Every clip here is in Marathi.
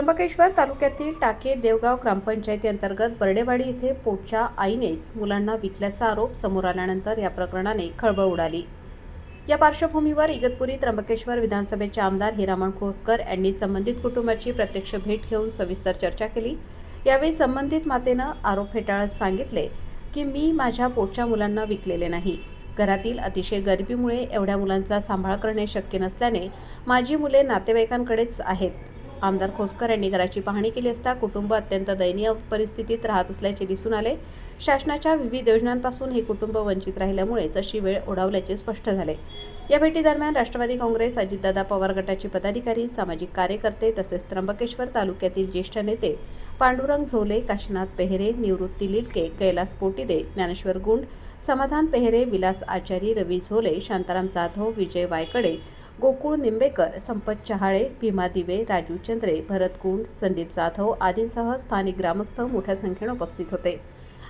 त्र्यंबकेश्वर तालुक्यातील टाके देवगाव ग्रामपंचायती अंतर्गत बर्डेवाडी येथे पोटच्या आईनेच मुलांना विकल्याचा आरोप समोर आल्यानंतर या प्रकरणाने खळबळ उडाली। या पार्श्वभूमीवर इगतपुरी त्र्यंबकेश्वर विधानसभेचे आमदार हिरामण खोसकर यांनी संबंधित कुटुंबाची प्रत्यक्ष भेट घेऊन सविस्तर चर्चा केली। यावेळी संबंधित मातेनं आरोप फेटाळत सांगितले की मी माझ्या पोटच्या मुलांना विकलेले नाही। घरातील अतिशय गरिबीमुळे एवढ्या मुलांचा सांभाळ करणे शक्य नसल्याने माझी मुले नातेवाईकांकडेच आहेत। आमदार खोसकर यांनी घराची पाहणी केली असता कुटुंब अत्यंत दयनीय परिस्थितीत राहत असल्याचे दिसून आले। शासनाच्या विविध योजनांपासून हे कुटुंब वंचित राहिल्यामुळेच अशी वेळ ओढावल्याचे स्पष्ट झाले। या भेटीदरम्यान राष्ट्रवादी काँग्रेस, अजितदादा पवार गटाचे पदाधिकारी, सामाजिक कार्यकर्ते तसेच त्र्यंबकेश्वर तालुक्यातील ज्येष्ठ नेते पांडुरंग झोले, काशीनाथ पेहरे, निवृत्ती लिलके, कैलास पोटीदे, ज्ञानेश्वर गुंड, समाधान पेहरे, विलास आचारी, रवी झोले, शांताराम जाधव, विजय वायकडे, गोकुळ निंबेकर, संपत चहाळे, भीमा दिवे, राजू चंद्रे, भरत गुंड, संदीप जाधव आदींसह स्थानिक ग्रामस्थ मोठ्या संख्येने उपस्थित होते।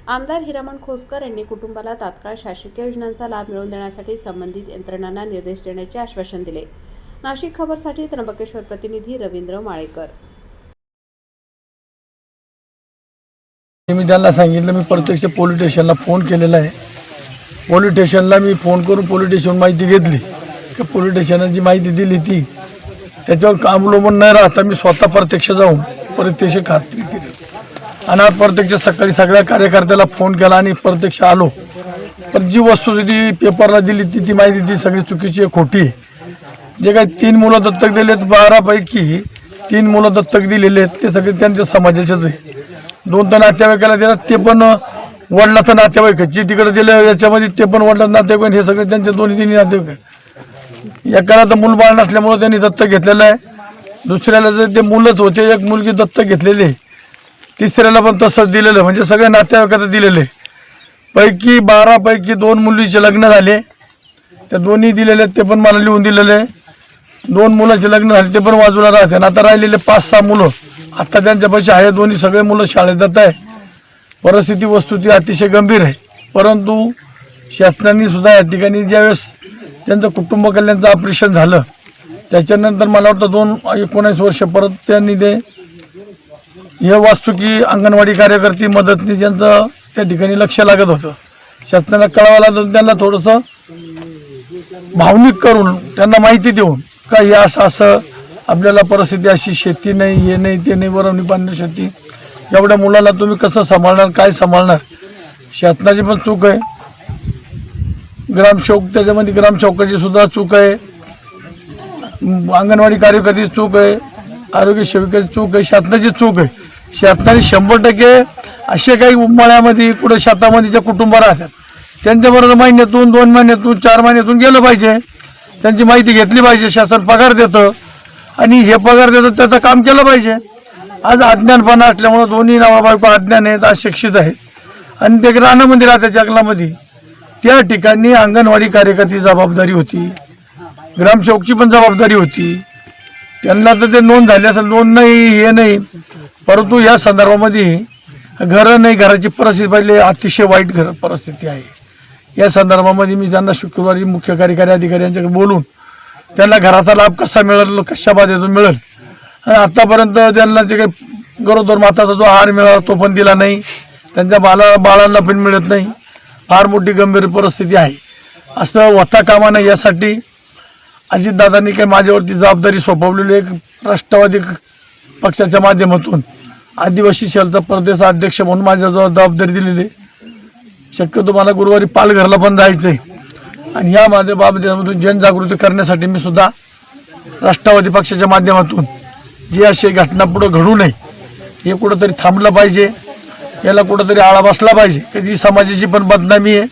आमदार हिरामण खोसकर यांनी कुटुंबाला तात्काळ शासकीय योजनांचा लाभ मिळवून देण्यासाठी संबंधित यंत्रणांना निर्देश देण्याचे आश्वासन दिले। नाशिक खबरसाठी त्र्यंबकेश्वर प्रतिनिधी रवींद्र माळेकर। मी त्यांना सांगितलं मी प्रत्यक्ष पोलीस स्टेशनला फोन केलेला आहे। पोलीस स्टेशनला मी फोन करून पोलीस स्टेशन माहिती घेतली की पोलीस स्टेशनने जी माहिती दिली ती त्याच्यावर अवलंबून न राहता मी स्वतः प्रत्यक्ष जाऊन प्रत्यक्ष खात्री केली आणि आज प्रत्यक्ष सकाळी सगळ्या कार्यकर्त्याला फोन केला आणि प्रत्यक्ष आलो। पण जी वस्तुस्थिती पेपरला दिली ती माहिती ती सगळी चुकीची आहे, खोटी आहे। जे काही 3 मुलं दत्तक दिलेत 12 पैकी 3 मुलं दत्तक दिलेले आहेत ते सगळे त्यांच्या समाजाचेच आहे। 2 तर नातेवाईकाला दिला ते पण वडिलाचं नातेवाईक जी तिकडे दिलं याच्यामध्ये ते पण वडिलाचं नातेवाईक हे सगळे त्यांचे 2-3 नातेवाईक। एकाला तर मूल बाळ नसल्यामुळे त्यांनी दत्तक घेतलेलं आहे, दुसऱ्याला जर ते मुलंच होते एक मुलगी दत्तक घेतलेली, तिसऱ्याला पण तसंच दिलेलं, म्हणजे सगळे नातेवाईकाचं दिलेले। पैकी 12 पैकी 2 मुलीचे लग्न झाले, त्या दोन्ही दिलेले ते पण मला लिहून दिलेले। 2 मुलाचे लग्न झाले ते पण बाजूला राहते आणि आता राहिलेले 5-6 मुलं आता त्यांच्यापाशी आहे। दोन्ही सगळे मुलं शाळेत जात आहे। परिस्थिती वस्तुस्थिती अतिशय गंभीर आहे, परंतु शासनाने सुद्धा या ठिकाणी ज्यावेळेस त्यांचं कुटुंब कल्याणचं ऑपरेशन झालं त्याच्यानंतर मला वाटतं 19 वर्ष परत त्यांनी ते हे वास्तुकी अंगणवाडी कार्यकर्ती मदतनीस ज्यांचं त्या ठिकाणी लक्ष लागत होतं। शासनाला कळवायला तर त्यांना थोडंसं भावनिक करून त्यांना माहिती देऊन का हे असं आपल्याला परिस्थिती अशी, शेती नाही, हे नाही, ते नाही, वरवणी पाणी शेती, एवढ्या मुलाला तुम्ही कसं सांभाळणार, काय सांभाळणार। शासनाची पण चूक आहे, ग्रामसेवक त्याच्यामध्ये ग्रामसेवकाची सुद्धा चूक आहे, अंगणवाडी कार्यकर्त्याची चूक आहे, आरोग्य सेविकाची चूक आहे, शासनाची चूक आहे। शासनाने 100% असे काही मळ्यामध्ये कुठं शेतामध्ये जे कुटुंब राहतात त्यांच्याबरोबर महिन्यातून 2 महिन्यातून 4 महिन्यातून गेलं पाहिजे, त्यांची माहिती घेतली पाहिजे। शासन पगार देतं आणि हे पगार देतं त्याचं काम केलं पाहिजे। आज अज्ञानपणा असल्यामुळे दोन्ही नवरा बायको अज्ञान आहेत, अशिक्षित आहेत आणि ते रानामध्ये राहतात जंगलामध्ये। त्या ठिकाणी अंगणवाडी कार्यकर्त्याची जबाबदारी होती, ग्रामसेवकची पण जबाबदारी होती। त्यांना तर ते नोंद झाली असेल, नोंद नाही हे नाही, परंतु या संदर्भामध्ये घरं नाही, घराची परिस्थिती पाहिली अतिशय वाईट घर परिस्थिती आहे। या संदर्भामध्ये मी त्यांना शुक्रवारी मुख्य कार्यकारी अधिकारी यांच्याकडे बोलून त्यांना घराचा लाभ कसा मिळेल, कशा बाबतीतून मिळेल आणि आतापर्यंत त्यांना जे काही गरोदर माताचा जो आहार मिळाला तो पण दिला नाही, त्यांच्या बाळांना पण मिळत नाही। फार मोठी गंभीर परिस्थिती आहे, असं होता कामा नये। यासाठी अजितदादांनी काही माझ्यावरती जबाबदारी सोपवलेली एक राष्ट्रवादी पक्षाच्या माध्यमातून आदिवासी सेलचा प्रदेश अध्यक्ष म्हणून माझ्याजवळ जबाबदारी दिलेली। शक्यतो मला गुरुवारी पालघरला पण जायचं आहे आणि या माझ्या बाबतीमधून जनजागृती करण्यासाठी मी सुद्धा राष्ट्रवादी पक्षाच्या माध्यमातून जी अशी घटना पुढे घडू नये, हे कुठंतरी थांबलं पाहिजे, याला कुठंतरी आळा बसला पाहिजे। कधी समाजाची पण बदनामी आहे,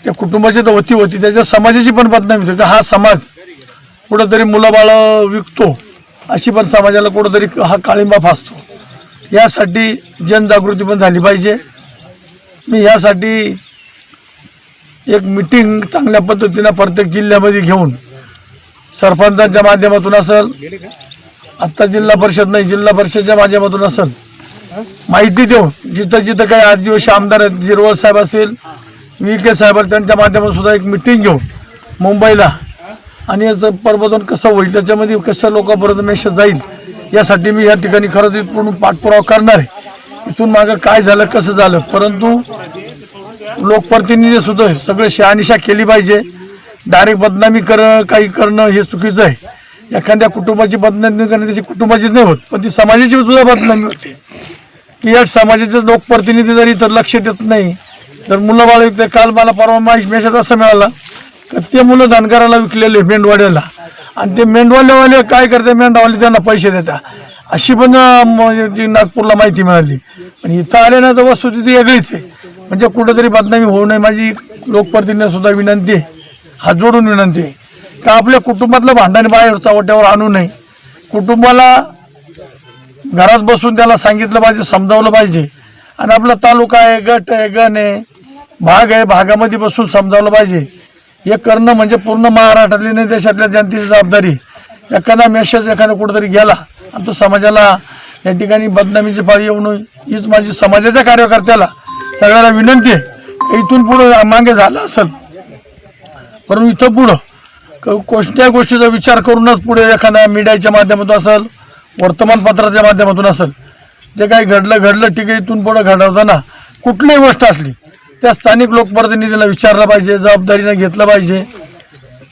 त्या कुटुंबाची तर होती त्याच्या समाजाची पण बदनामी होती। हा समाज कुठंतरी मुलं-बाळं विकतो, अशी पण समाजाला कुठंतरी हा काळिंबा फासतो। यासाठी जनजागृती पण झाली पाहिजे। मी यासाठी एक मीटिंग चांगल्या पद्धतीनं प्रत्येक जिल्ह्यामध्ये घेऊन सरपंचांच्या माध्यमातून असेल, आत्ता जिल्हा परिषद नाही जिल्हा परिषदच्या माध्यमातून असेल, माहिती देऊन जिथं जिथं काही आदिवासी आमदार आहेत, जिरवळ साहेब असेल, विके साहेब त्यांच्या माध्यमातून सुद्धा एक मीटिंग घेऊन मुंबईला आणि याचं प्रबोधन कसं होईल, त्याच्यामध्ये कसं लोकांपर्यंत मेसेज जाईल यासाठी मी या ठिकाणी खरंच इथून पाठपुरावा करणार आहे. इथून मागं काय झालं कसं झालं, परंतु लोकप्रतिनिधी सुद्धा सगळे शहानिशा केली पाहिजे. डायरेक्ट बदनामी काही करणं हे चुकीचं आहे. एखाद्या कुटुंबाची बदनामी करणं त्याची कुटुंबाचीच नाही होत, पण ती समाजाची सुद्धा बदनामी होते. की या समाजाचे लोकप्रतिनिधी जरी तर लक्ष देत नाही, तर मुलं बाळ विकते. काल मला परवा मेसेज असं मिळाला तर ते मुलं धनगराला विकलेले मेंढवाड्याला, आणि ते मेंढवाल्यावाले काय करते, मेंढवाले त्यांना पैसे देतात, अशी पण जी नागपूरला माहिती मिळाली. पण इथं आले ना तर वस्तुस्थिती वेगळीच आहे. म्हणजे कुठेतरी बदनामी होऊ नये माझी लोकप्रतिनिधी सुद्धा विनंती आहे, हात जोडून विनंती आहे का आपल्या कुटुंबातलं भांडण बाहेर चव्हाट्यावर आणू नये. कुटुंबाला घरात बसून त्याला सांगितलं पाहिजे, समजावलं पाहिजे. आणि आपला तालुका आहे, गट आहे, गण आहे, भाग आहे, भागामध्ये बसून समजावलं पाहिजे. हे करणं म्हणजे पूर्ण महाराष्ट्रातली नाही देशातल्या जनतेची जबाबदारी. एखादा मेसेज एखादा कुठेतरी गेला आणि तो समाजाला या ठिकाणी बदनामीची पाळी येऊ नये, हीच माझी समाजाच्या कार्यकर्त्याला सगळ्याला विनंती आहे. इथून पुढं मागे झालं असेल, परंतु इथं पुढं कोणत्या गोष्टीचा विचार करूनच पुढे एखाद्या मीडियाच्या माध्यमातून असेल, वर्तमानपत्राच्या माध्यमातून असेल, जे काही घडलं ठीक आहे. इथून पुढं घडवताना कुठलीही गोष्ट असली त्या स्थानिक लोकप्रतिनिधीला विचारलं पाहिजे, जबाबदारीनं घेतलं पाहिजे.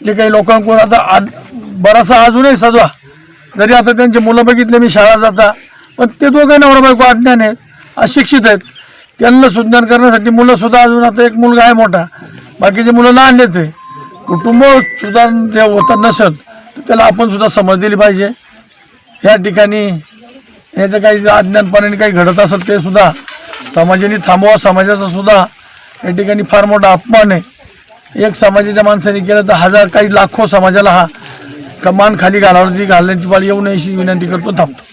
जे काही लोकांकडून आता बराचसा अजूनही सजवा, जरी आता त्यांचे मुलं बघितले मी शाळा जाता, पण ते दोघे नवरा बायको अज्ञान आहेत, अशिक्षित आहेत. त्यांना सुज्ञान करण्यासाठी मुलं सुद्धा अजून, आता एक मुलगा आहे मोठा, बाकीचे मुलं लहानच आहे. कुटुंब सुद्धा जे होत नसेल तर त्याला आपण सुद्धा समज दिली पाहिजे. ह्या ठिकाणी ह्याचं काही अज्ञानपणाने काही घडत असेल ते सुद्धा समाजाने थांबवा. समाजाचा सुद्धा या ठिकाणी फार मोठा अपमान आहे. एक समाजाच्या माणसाने केलं तर हजार काही लाखो समाजाला हा कमान खाली घालण्याची पाळी येऊ नये अशी विनंती करतो. थांबतो.